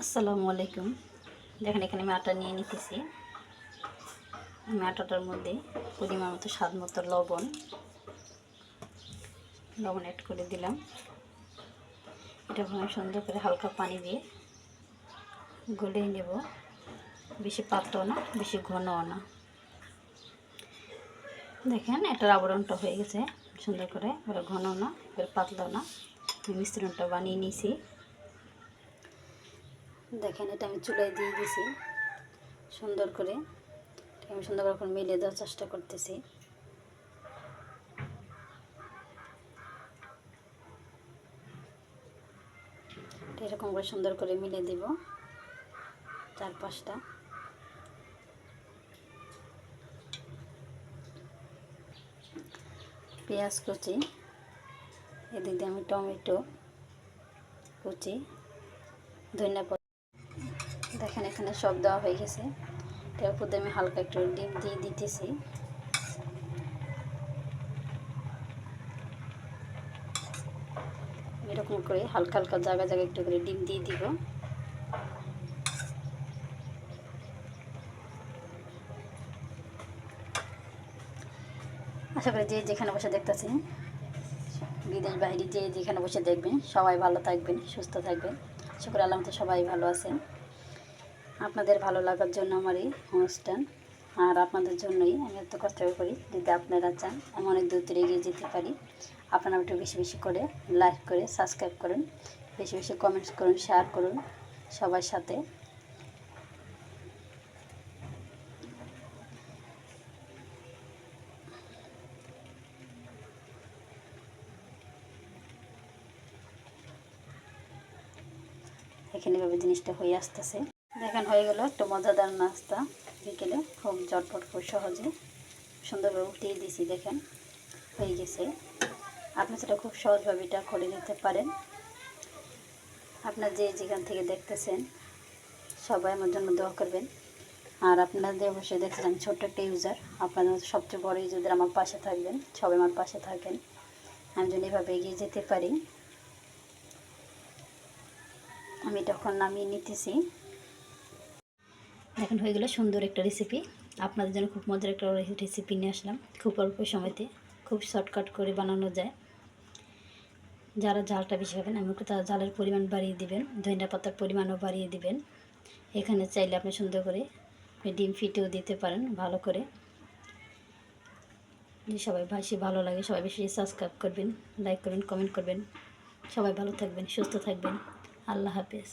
আসসালামু আলাইকুম। দেখেন এখানে আমি আটা নিয়ে নিতেছি। আমি আটাটার মধ্যে পরিমাণ মতো স্বাদ মতো লবণ অ্যাড করে দিলাম। এটা আমি সুন্দর করে হালকা পানি দিয়ে গলিয়ে নেব। বেশি পাতলাও না, বেশি ঘনও না। দেখেন এটার আবরণটা হয়ে গেছে সুন্দর করে, এবার ঘনও না, এবার পাতলাও না। মিশ্রণটা বানিয়ে নিয়েছি। দেখেন এটা আমি চুলায় দিয়ে দিয়েছি সুন্দর করে। আমি সুন্দর করে মিলিয়ে দেওয়ার চেষ্টা করতেছি। এরকম করে সুন্দর করে মিলিয়ে দিব চার পাঁচটা। পেঁয়াজ কুচি, এদিক দিয়ে আমি টমেটো কুচি, ধনিয়া পাতা। দেখেন এখানে সব দেওয়া হয়ে গেছে। এর উপর দিয়ে আমি হালকা একটু ডিম দিয়ে দিতেছি। এরকম করে হালকা হালকা জায়গা জায়গায় একটু করে ডিম দিয়ে দিব। আশা করি যে যেখানে বসে দেখতেছেন, বিদেশ বাইরে যে যেখানে বসে দেখবেন, সবাই ভালো থাকবেন, সুস্থ থাকবেন। আশা করি আল্লাহ মতো সবাই ভালো আছেন। আপনাদের ভালো লাগার জন্য আমার এই অনুষ্ঠান, আর আপনাদের জন্যই আমি এত কষ্ট করি। যদি আপনারা চান আমি অনেক দূর দূরে এগিয়ে যেতে পারি, আপনারা একটু বেশি বেশি করে লাইক করে সাবস্ক্রাইব করুন, বেশি বেশি কমেন্টস করুন, শেয়ার করুন সবার সাথে। এখানে এভাবে জিনিসটা হয়ে আসতেছে। দেখেন হয়ে গেল একটা মজাদার নাস্তা। বিকেলে খুব ঝটপট খুব সহজে সুন্দরভাবে উঠিয়ে দিয়েছি। দেখেন হয়ে গেছে। আপনি সেটা খুব সহজভাবে এটা করে নিতে পারেন। আপনার যে যেখান থেকে দেখতেছেন সবাই আমার জন্য দোয়া করবেন। আর আপনাদের অবশ্যই দেখতেছেন ছোট্ট একটা ইউজার, আপনাদের সবচেয়ে বড় ইউজারদের আমার পাশে থাকবেন, সবাই আমার পাশে থাকেন, আমি যেন এভাবে এগিয়ে যেতে পারি। আমি তখন নামিয়ে নিতেছি। দেখেন হয়ে গেল সুন্দর একটা রেসিপি। আপনাদের জন্য খুব মজার একটা রেসিপি নিয়ে আসলাম। খুব অল্প সময়তে খুব শর্টকাট করে বানানো যায়। যারা ঝালটা বেশি খাবেন আমি একটু তার ঝালের পরিমাণ বাড়িয়ে দিবেন, ধনিয়া পাতার পরিমাণও বাড়িয়ে দিবেন। এখানে চাইলে আপনি সুন্দর করে ডিম ফিটেও দিতে পারেন ভালো করে। যদি সবাই বেশি ভালো লাগে সবাই বেশি সাবস্ক্রাইব করবেন, লাইক করবেন, কমেন্ট করবেন। সবাই ভালো থাকবেন, সুস্থ থাকবেন। আল্লাহ হাফেজ।